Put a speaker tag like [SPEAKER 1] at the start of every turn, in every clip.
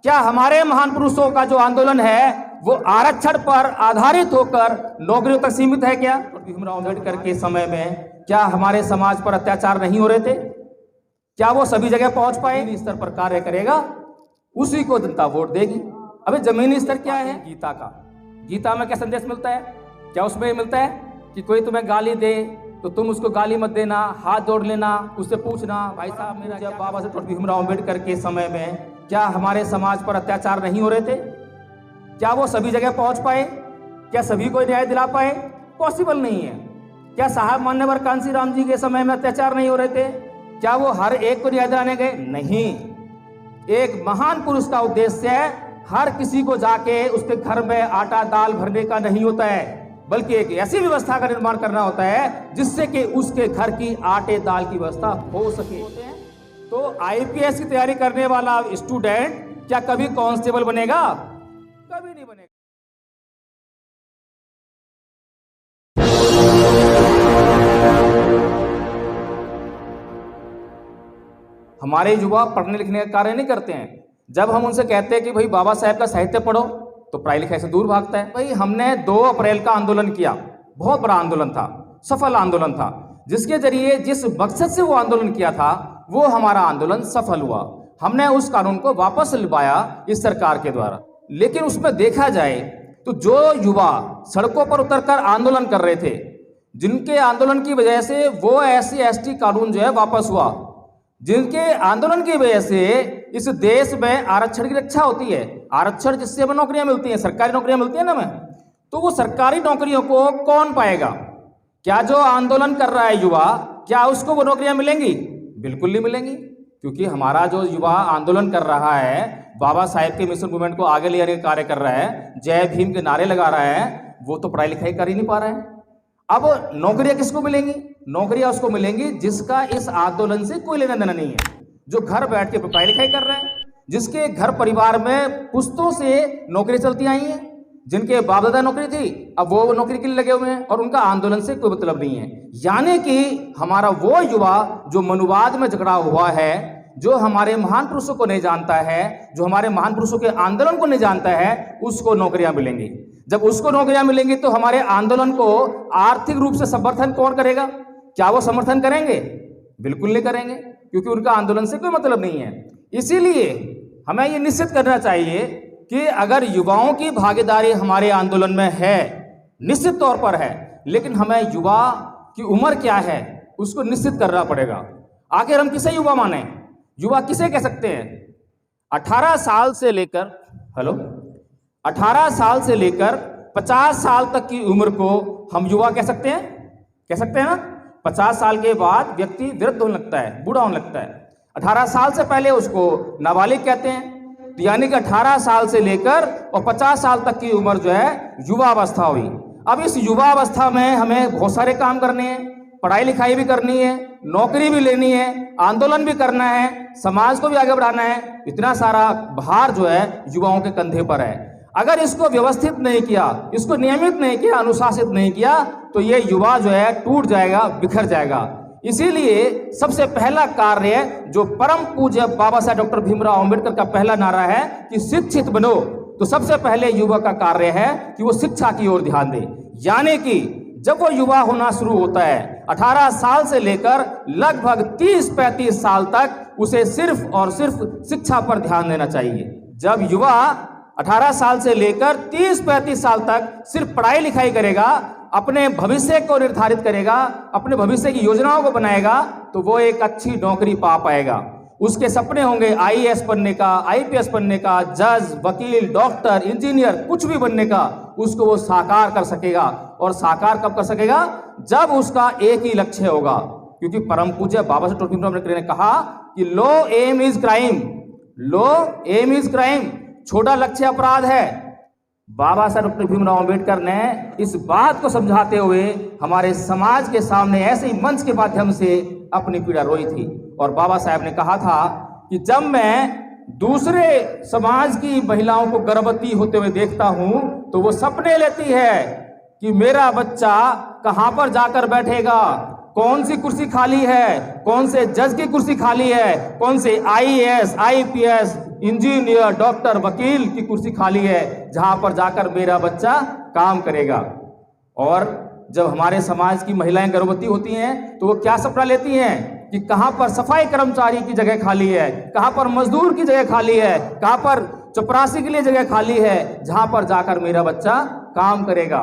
[SPEAKER 1] क्या हमारे महान पुरुषों का जो आंदोलन है वो आरक्षण पर आधारित होकर नौकरियों तक सीमित है क्या? भीमराव अम्बेडकर के समय में क्या हमारे समाज पर अत्याचार नहीं हो रहे थे? क्या वो सभी जगह पहुंच पाए? स्तर पर कार्य करेगा, उसी को जनता वोट देगी। अबे जमीनी स्तर क्या है? गीता का, गीता में क्या संदेश मिलता है? क्या उसमें मिलता है कि कोई तुम्हें गाली दे तो तुम उसको गाली मत देना, हाथ जोड़ लेना, उससे पूछना भाई साहब मेरा। जब बाबा साहब भीमराव अम्बेडकर के समय में क्या हमारे समाज पर अत्याचार नहीं हो रहे थे? क्या वो सभी जगह पहुंच पाए? क्या सभी को न्याय दिला पाए? पॉसिबल नहीं है। क्या साहब मान्यवर कांसी राम जी के समय में अत्याचार नहीं हो रहे थे? क्या वो हर एक को न्याय दिलाने गए? नहीं। एक महान पुरुष का उद्देश्य हर किसी को जाके उसके घर में आटा दाल भरने का नहीं होता है, बल्कि एक ऐसी व्यवस्था का निर्माण करना होता है जिससे कि उसके घर की आटे दाल की व्यवस्था हो सके। तो आईपीएस की तैयारी करने वाला स्टूडेंट क्या कभी कांस्टेबल बनेगा? कभी नहीं बनेगा। हमारे युवा पढ़ने लिखने का कार्य नहीं करते हैं। जब हम उनसे कहते हैं कि भाई बाबा साहेब का साहित्य पढ़ो, तो पढ़ाई लिखाई से दूर भागता है। भाई हमने 2 अप्रैल का आंदोलन किया, बहुत बड़ा आंदोलन था, सफल आंदोलन था, जिसके जरिए जिस मकसद से वो आंदोलन किया था वो हमारा आंदोलन सफल हुआ। हमने उस कानून को वापस लिलवाया इस सरकार के द्वारा। लेकिन उसमें देखा जाए तो जो युवा सड़कों पर उतरकर आंदोलन कर रहे थे, जिनके आंदोलन की वजह से वो SC/ST कानून जो है वापस हुआ, जिनके आंदोलन की वजह से इस देश में आरक्षण की रक्षा होती है, आरक्षण जिससे हमें नौकरियां मिलती हैं, सरकारी नौकरियां मिलती है ना हमें, तो वो सरकारी नौकरियों को कौन पाएगा? क्या जो आंदोलन कर रहा है युवा, क्या उसको वो नौकरियां मिलेंगी? बिल्कुल नहीं मिलेंगी। क्योंकि हमारा जो युवा आंदोलन कर रहा है, बाबा साहेब के मिशन मूवमेंट को आगे ले जाने का कार्य कर रहा है, जय भीम के नारे लगा रहा है, वो तो पढ़ाई लिखाई कर ही नहीं पा रहा है। अब नौकरियां किसको मिलेंगी? नौकरियां उसको मिलेंगी जिसका इस आंदोलन से कोई लेना देना नहीं है, जो घर बैठ के पढ़ाई लिखाई कर रहे हैं, जिसके घर परिवार में पुश्तों से नौकरी चलती आई हैं, जिनके बाप दादा नौकरी थी, अब वो नौकरी के लिए लगे हुए हैं और उनका आंदोलन से कोई मतलब नहीं है। यानी कि हमारा वो युवा जो मनुवाद में झगड़ा हुआ है, जो हमारे महान पुरुषों को नहीं जानता है, जो हमारे महान पुरुषों के आंदोलन को नहीं जानता है, उसको नौकरियां मिलेंगी। जब उसको नौकरियां मिलेंगी तो हमारे आंदोलन को आर्थिक रूप से समर्थन कौन करेगा? क्या वो समर्थन करेंगे? बिल्कुल नहीं करेंगे, क्योंकि उनका आंदोलन से कोई मतलब नहीं है। इसीलिए हमें ये निश्चित करना चाहिए कि अगर युवाओं की भागीदारी हमारे आंदोलन में है, निश्चित तौर पर है, लेकिन हमें युवा की उम्र क्या है उसको निश्चित करना पड़ेगा। आखिर हम किसे युवा माने? युवा किसे कह सकते हैं? 18 साल से लेकर 50 साल तक की उम्र को हम युवा कह सकते हैं? कह सकते हैं ना? 50 साल के बाद व्यक्ति वृद्ध होने लगता है, बूढ़ा होने लगता है। 18 साल से पहले उसको नाबालिग कहते हैं। तो यानी कि 18 साल से लेकर और 50 साल तक की उम्र जो है युवा अवस्था हुई। अब इस युवा अवस्था में हमें बहुत सारे काम करने हैं, पढ़ाई लिखाई भी करनी है, नौकरी भी लेनी है, आंदोलन भी करना है, समाज को भी आगे बढ़ाना है। इतना सारा भार जो है युवाओं के कंधे पर है। अगर इसको व्यवस्थित नहीं किया, इसको नियमित नहीं किया, अनुशासित नहीं किया, तो ये युवा जो है टूट जाएगा, बिखर जाएगा। इसीलिए सबसे पहला कार्य जो परम पूज्य बाबा साहेब डॉक्टर भीमराव अम्बेडकर का पहला नारा है कि शिक्षित बनो, तो सबसे पहले युवा का कार्य है कि वो शिक्षा की ओर ध्यान दे। यानी कि जब वो युवा होना शुरू होता है 18 साल से लेकर लगभग 30-35 साल तक उसे सिर्फ और सिर्फ शिक्षा पर ध्यान देना चाहिए। जब युवा 18 साल से लेकर 30-35 साल तक सिर्फ पढ़ाई लिखाई करेगा, अपने भविष्य को निर्धारित करेगा, अपने भविष्य की योजनाओं को बनाएगा, तो वो एक अच्छी नौकरी पा पाएगा। उसके सपने होंगे IAS बनने का, IPS बनने का, जज, वकील, डॉक्टर, इंजीनियर, कुछ भी बनने का, उसको वो साकार कर सकेगा। और साकार कब कर सकेगा? जब उसका एक ही लक्ष्य होगा। क्योंकि परम पूज्य बाबा साहेब डॉक्टर भीमराव अम्बेडकर ने कहा कि low aim is crime, low aim is crime, छोटा लक्ष्य अपराध है। बाबा साहेब डॉक्टर भीमराव अम्बेडकर ने इस बात को समझाते हुए हमारे समाज के सामने ऐसे ही मंच के माध्यम से अपनी पीड़ा रोई थी। और बाबा साहेब ने कहा था कि जब मैं दूसरे समाज की महिलाओं को गर्भवती होते हुए देखता हूं तो वो सपने लेती है कि मेरा बच्चा कहां पर जाकर बैठेगा, कौन सी कुर्सी खाली है, कौन से जज की कुर्सी खाली है, कौन से आईएएस, आईपीएस, इंजीनियर, डॉक्टर, वकील की कुर्सी खाली है जहां पर जाकर मेरा बच्चा काम करेगा। और जब हमारे समाज की महिलाएं गर्भवती होती हैं तो वो क्या सपना लेती हैं कि कहां पर सफाई कर्मचारी की जगह खाली है, कहां पर मजदूर की जगह खाली है, कहां पर चपरासी के लिए जगह खाली है जहां पर जाकर मेरा बच्चा काम करेगा।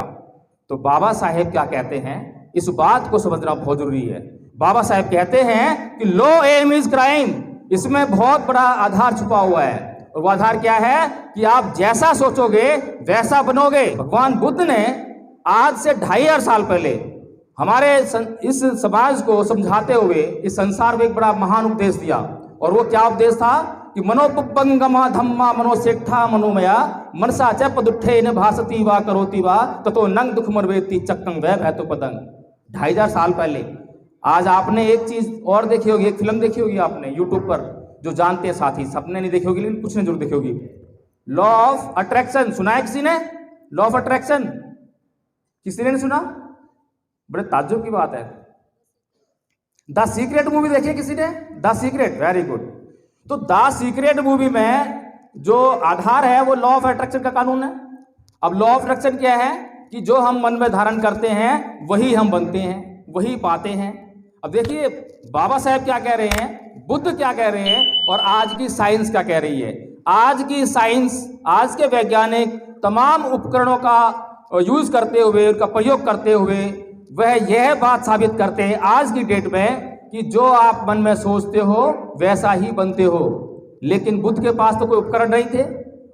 [SPEAKER 1] तो बाबा साहेब क्या कहते हैं, इस बात को समझना बहुत जरूरी है। बाबा साहेब कहते हैं कि लो एम इज क्राइम, इसमें बहुत बड़ा आधार छुपा हुआ है। और वो आधार क्या है कि आप जैसा सोचोगे वैसा बनोगे। भगवान बुद्ध ने आज से 2500 साल पहले हमारे इस समाज को समझाते हुए इस संसार में एक बड़ा महान उपदेश दिया। और वो क्या उपदेश था कि मनोपुब्बंगमा धम्मा मनोसेठा मनोमया मनसा च पदुट्ठे न भासती वा करोति वा ततो नंग दुख मरवेति चक्कं वै भैतो पदंग। 2500 साल पहले। आज आपने एक चीज और देखी होगी, एक फिल्म देखी होगी आपने यूट्यूब पर, जो जानते हैं साथी, सबने नहीं देखी होगी लेकिन कुछ ने जरूर देखी होगी। लॉ ऑफ अट्रैक्शन सुना है किसी ने? लॉ ऑफ अट्रैक्शन किसी ने नहीं सुना? बड़े ताज्जुब की बात है। द सीक्रेट मूवी देखी किसी ने? The secret, very good. तो द सीक्रेट मूवी में जो आधार है वो लॉ ऑफ अट्रैक्शन का कानून है। अब लॉ ऑफ अट्रैक्शन क्या है कि जो हम मन में धारण करते हैं वही हम बनते हैं, वही पाते हैं। अब देखिए बाबा साहेब क्या कह रहे हैं, बुद्ध क्या कह रहे हैं और आज की साइंस क्या कह रही है। आज की साइंस, आज के वैज्ञानिक तमाम उपकरणों का यूज करते हुए, उनका प्रयोग करते हुए वह यह बात साबित करते हैं आज की डेट में कि जो आप मन में सोचते हो वैसा ही बनते हो। लेकिन बुद्ध के पास तो कोई उपकरण नहीं थे।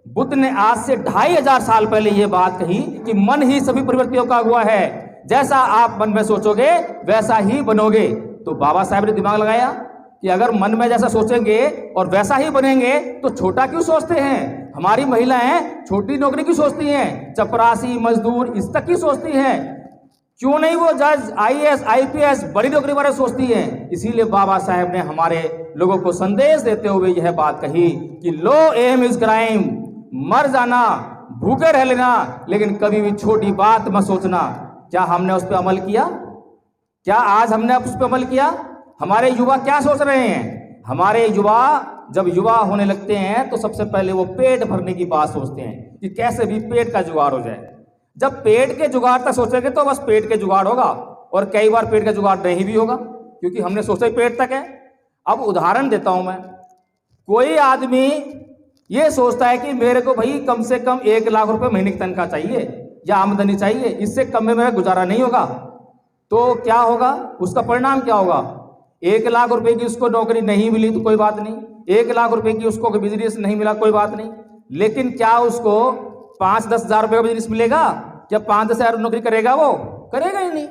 [SPEAKER 1] बुद्ध ने आज से 2500 साल पहले यह बात कही कि मन ही सभी प्रवृत्तियों का हुआ है, जैसा आप मन में सोचोगे वैसा ही बनोगे। तो बाबा साहब ने दिमाग लगाया कि अगर मन में जैसा सोचेंगे और वैसा ही बनेंगे तो छोटा क्यों सोचते हैं। हमारी महिलाएं छोटी नौकरी क्यों सोचती हैं, चपरासी, मजदूर इस तक की सोचती हैं, क्यों नहीं वो जज, आईएएस, आईपीएस बड़ी नौकरी वाले सोचती हैं। इसीलिए बाबा साहब ने हमारे लोगों को संदेश देते हुए यह बात कही कि लो एम इज क्राइम, मर जाना, भूखे रह लेना, लेकिन कभी भी छोटी बात मत सोचना। क्या हमने उस पर अमल किया? क्या आज हमने उस पर अमल किया? हमारे युवा क्या सोच रहे हैं? हमारे युवा जब युवा होने लगते हैं तो सबसे पहले वो पेट भरने की बात सोचते हैं कि कैसे भी पेट का जुगाड़ हो जाए। जब पेट के जुगाड़ तक सोचेंगे तो बस पेट के जुगाड़ होगा, और कई बार पेट का जुगाड़ नहीं भी होगा क्योंकि हमने सोचा ही पेट तक है। अब उदाहरण देता हूं मैं। कोई आदमी ये सोचता है कि मेरे को भाई कम से कम 1 लाख रुपए महीने की तनख्वाह चाहिए या आमदनी चाहिए, इससे कम में मेरा गुजारा नहीं होगा। तो क्या होगा, उसका परिणाम क्या होगा? 1 लाख रुपए की उसको नौकरी नहीं मिली तो कोई बात नहीं, 1 लाख रुपए की उसको बिजनेस नहीं मिला कोई बात नहीं, लेकिन क्या उसको 5-10 हजार रुपये का बिजनेस मिलेगा? क्या 5-10 हजार नौकरी करेगा? वो करेगा ही नहीं।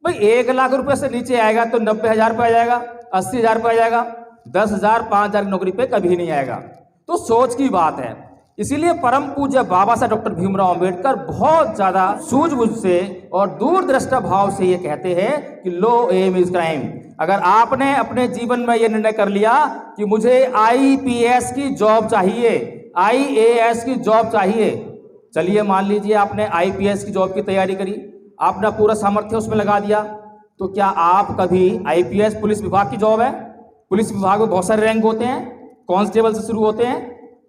[SPEAKER 1] भाई 1 लाख रुपए से नीचे आएगा तो 90,000 रुपये आ जाएगा, 80,000 रुपये आ जाएगा, 10,000, 5,000 की नौकरी पे कभी नहीं आएगा। तो सोच की बात है। इसीलिए परम पूज्य बाबा साहब डॉक्टर भीमराव अंबेडकर बहुत ज्यादा सूझबूझ से और दूरदृष्टा भाव से ये कहते हैं कि लो एम इज क्राइम। अगर आपने अपने जीवन में ये निर्णय कर लिया कि मुझे आईपीएस की जॉब चाहिए, आईएएस की जॉब चाहिए, चलिए मान लीजिए आपने आईपीएस की जॉब की तैयारी करी, आपने पूरा सामर्थ्य उसमें लगा दिया, तो क्या आप कभी आईपीएस, पुलिस विभाग की जॉब है, पुलिस विभाग में बहुत सारे रैंक होते हैं, कांस्टेबल से शुरू होते हैं,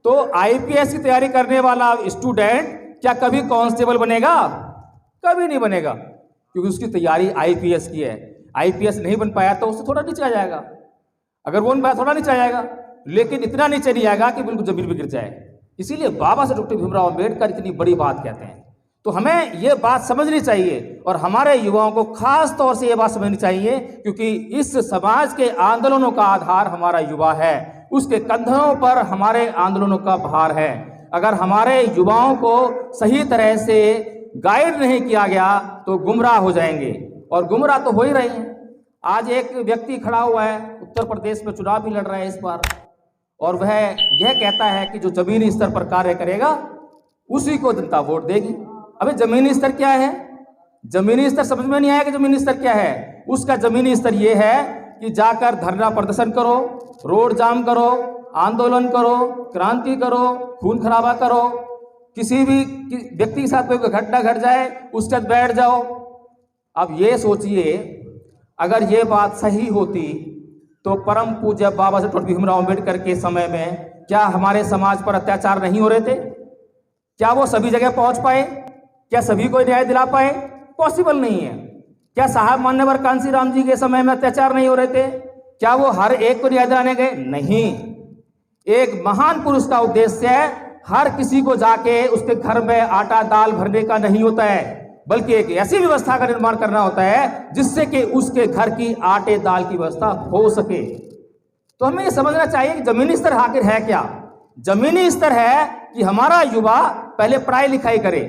[SPEAKER 1] तो आईपीएस की तैयारी करने वाला स्टूडेंट क्या कभी कांस्टेबल बनेगा? कभी नहीं बनेगा, क्योंकि उसकी तैयारी आईपीएस की है। आईपीएस नहीं बन पाया तो उससे थोड़ा नीचे आ जाएगा, अगर वो बन पाया थोड़ा नीचे आ जाएगा, लेकिन इतना नीचे नहीं आएगा कि बिल्कुल जमीन पर गिर जाए। इसीलिए बाबा साहब डॉक्टर भीमराव अंबेडकर इतनी बड़ी बात कहते हैं। तो हमें ये बात समझनी चाहिए और हमारे युवाओं को खास तौर से ये बात समझनी चाहिए, क्योंकि इस समाज के आंदोलनों का आधार हमारा युवा है, उसके कंधों पर हमारे आंदोलनों का भार है। अगर हमारे युवाओं को सही तरह से गाइड नहीं किया गया तो गुमराह हो जाएंगे, और गुमराह तो हो ही रहे हैं। आज एक व्यक्ति खड़ा हुआ है, उत्तर प्रदेश में चुनाव भी लड़ रहा है इस बार, और वह यह कहता है कि जो जमीनी स्तर पर कार्य करेगा उसी को जनता वोट देगी। अबे जमीनी स्तर क्या है? जमीनी स्तर समझ में नहीं आया कि जमीनी स्तर क्या है। उसका जमीनी स्तर यह है कि जाकर धरना प्रदर्शन करो, रोड जाम करो, आंदोलन करो, क्रांति करो, खून खराबा करो, किसी भी व्यक्ति के साथ कोई घटना घट जाए उसके साथ बैठ जाओ। अब ये सोचिए, अगर ये बात सही होती तो परम पूज्य बाबा साहब डॉक्टर भीमराव अम्बेडकर के समय में क्या हमारे समाज पर अत्याचार नहीं हो रहे थे? क्या वो सभी जगह पहुंच पाए? क्या सभी को न्याय दिला पाए? पॉसिबल नहीं है। क्या साहब मान्यवर कांसीराम जी के समय में अत्याचार नहीं हो रहे थे? क्या वो हर एक को न्याय दिलाने गए? नहीं। एक महान पुरुष का उद्देश्य हर किसी को जाके उसके घर में आटा दाल भरने का नहीं होता है, बल्कि एक ऐसी व्यवस्था का निर्माण करना होता है जिससे कि उसके घर की आटे दाल की व्यवस्था हो सके। तो हमें ये समझना चाहिए कि जमीनी स्तर आखिर है क्या। जमीनी स्तर है कि हमारा युवा पहले पढ़ाई लिखाई करे।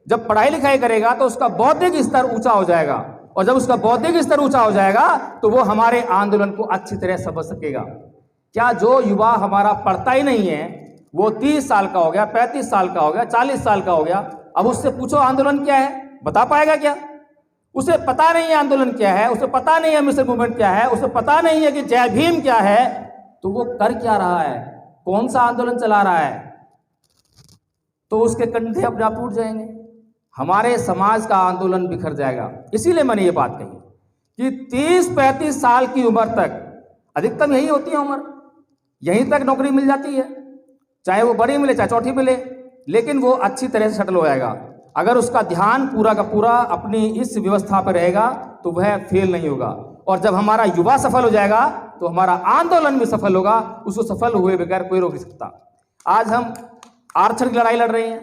[SPEAKER 1] जब पढ़ाई लिखाई करेगा तो उसका बौद्धिक स्तर ऊंचा हो जाएगा, और जब उसका बौद्धिक स्तर ऊंचा हो जाएगा तो वो हमारे आंदोलन को अच्छी तरह समझ सकेगा। क्या जो युवा हमारा पढ़ता ही नहीं है, वो 30 साल का हो गया, 35 साल का हो गया, 40 साल का हो गया, अब उससे पूछो आंदोलन क्या है, बता पाएगा क्या? उसे पता नहीं है आंदोलन क्या है, उसे पता नहीं है मिशन मूवमेंट क्या है, उसे पता नहीं है कि जय भीम क्या है। तो वो कर क्या रहा है, कौन सा आंदोलन चला रहा है? तो उसके कंधे अपने आप टूट जाएंगे, हमारे समाज का आंदोलन बिखर जाएगा। इसीलिए मैंने ये बात कही कि 30-35 साल की उम्र तक, अधिकतम यही होती है उम्र, यहीं तक नौकरी मिल जाती है, चाहे वो बड़ी मिले चाहे चौथी मिले, लेकिन वो अच्छी तरह से सेटल हो जाएगा। अगर उसका ध्यान पूरा का पूरा अपनी इस व्यवस्था पर रहेगा तो वह फेल नहीं होगा। और जब हमारा युवा सफल हो जाएगा तो हमारा आंदोलन भी सफल होगा, उसको सफल हुए बगैर कोई रोक नहीं सकता। आज हम आरक्षण की लड़ाई लड़ रहे हैं।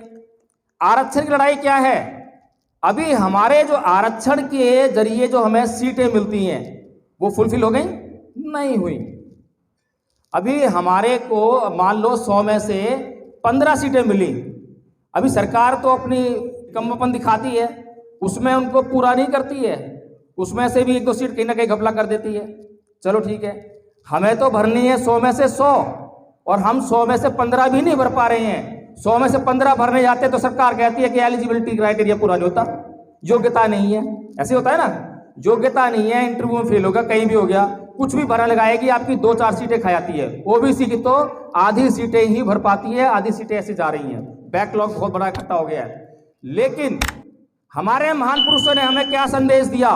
[SPEAKER 1] आरक्षण की लड़ाई क्या है? अभी हमारे जो आरक्षण के जरिए जो हमें सीटें मिलती हैं वो फुलफिल हो गई? नहीं हुई। अभी हमारे को मान लो 100 में से 15 सीटें मिली। अभी सरकार तो अपनी कमपन दिखाती है, उसमें उनको पूरा नहीं करती है, उसमें से भी 1-2 सीट कहीं ना कहीं घपला कर देती है। चलो ठीक है, हमें तो भरनी है 100 में से 100, और हम 100 में से 15 भी नहीं भर पा रहे हैं। 100 में से 15 भरने जाते तो सरकार कहती है कि एलिजिबिलिटी क्राइटेरिया पूरा नहीं होता, योग्यता नहीं है। ऐसे होता है ना, योग्यता नहीं है, इंटरव्यू में फेल होगा, कहीं भी हो गया, कुछ भी भरा लगाएगी, आपकी 2-4 सीटें खा जाती है। ओबीसी की तो आधी सीटें ही भर पाती है, आधी सीटें ऐसे जा रही हैं, बैकलॉग बहुत बड़ा इकट्ठा हो गया है। लेकिन हमारे महान पुरुषों ने हमें क्या संदेश दिया?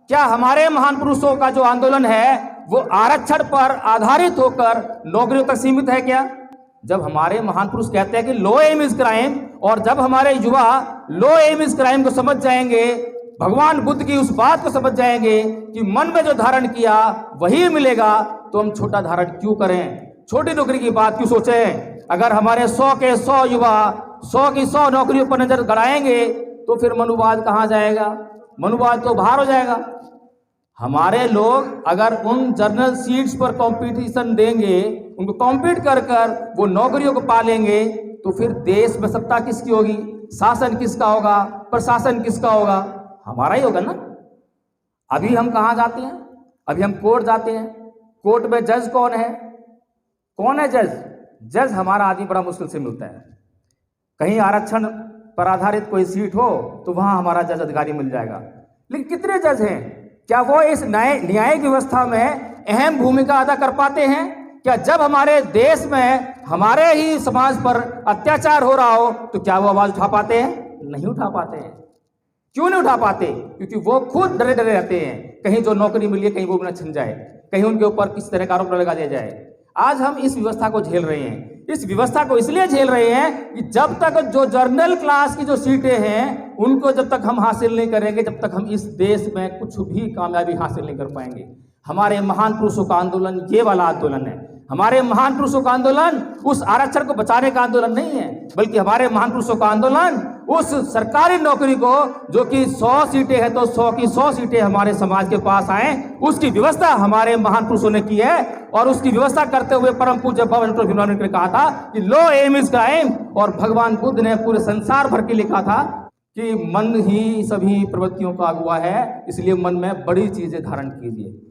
[SPEAKER 1] क्या हमारे महान पुरुषों का जो आंदोलन है वो आरक्षण पर आधारित होकर नौकरियों तक सीमित है क्या? जब हमारे महान पुरुष कहते हैं कि लो एम इज क्राइम, और जब हमारे युवा लो एम इज क्राइम को समझ जाएंगे, भगवान बुद्ध की उस बात को समझ जाएंगे कि मन में जो धारण किया वही मिलेगा, तो हम छोटा धारण क्यों करें, छोटी नौकरी की बात क्यों सोचें? अगर हमारे 100 के 100 युवा 100 की 100 नौकरियों पर नजर गड़ाएंगे तो फिर मनुवाद कहाँ जाएगा? मनुवाद तो बाहर हो जाएगा। हमारे लोग अगर उन जर्नल सीट्स पर कंपटीशन देंगे, उनको कॉम्पीट कर कर वो नौकरियों को पालेंगे, तो फिर देश में सत्ता किसकी होगी, शासन किसका होगा, प्रशासन किसका होगा? हमारा ही होगा ना। अभी हम कहाँ जाते हैं? अभी हम कोर्ट जाते हैं। कोर्ट में जज कौन है? कौन है जज? जज हमारा आदमी बड़ा मुश्किल से मिलता है। कहीं आरक्षण पर आधारित कोई सीट हो तो वहां हमारा जज अधिकारी मिल जाएगा, लेकिन कितने जज हैं? क्या वो इस न्यायिक व्यवस्था में अहम भूमिका अदा कर पाते हैं? क्या जब हमारे देश में हमारे ही समाज पर अत्याचार हो रहा हो तो क्या वो आवाज उठा पाते हैं? नहीं उठा पाते हैं। क्यों नहीं उठा पाते? क्योंकि वो खुद डरे डरे रहते हैं, कहीं जो नौकरी मिली है कहीं वो भी न छिन जाए, कहीं उनके ऊपर किस तरह का आरोप लगा दिया जाए। आज हम इस व्यवस्था को झेल रहे हैं। इस व्यवस्था को इसलिए झेल रहे हैं कि जब तक जो जर्नल क्लास की जो सीटें हैं उनको जब तक हम हासिल नहीं करेंगे, जब तक हम इस देश में कुछ भी कामयाबी हासिल नहीं कर पाएंगे। हमारे महान पुरुषों का आंदोलन ये वाला आंदोलन है। हमारे महान पुरुषों का आंदोलन उस आरक्षण को बचाने का आंदोलन नहीं है, बल्कि हमारे महान पुरुषों का आंदोलन उस सरकारी नौकरी को, जो कि 100 सीटें हैं तो 100 की 100 सीटें हमारे समाज के पास आए, उसकी व्यवस्था हमारे महान पुरुषों ने की है। और उसकी व्यवस्था करते हुए परम पूज्य बाबा डॉक्टर भीमराव अम्बेडकर ने कहा था कि लो एम इज क्राइम, और भगवान बुद्ध ने पूरे संसार भर के लिखा था कि मन ही सभी प्रवृत्तियों का अगुआ है, इसलिए मन में बड़ी चीजें धारण कीजिए।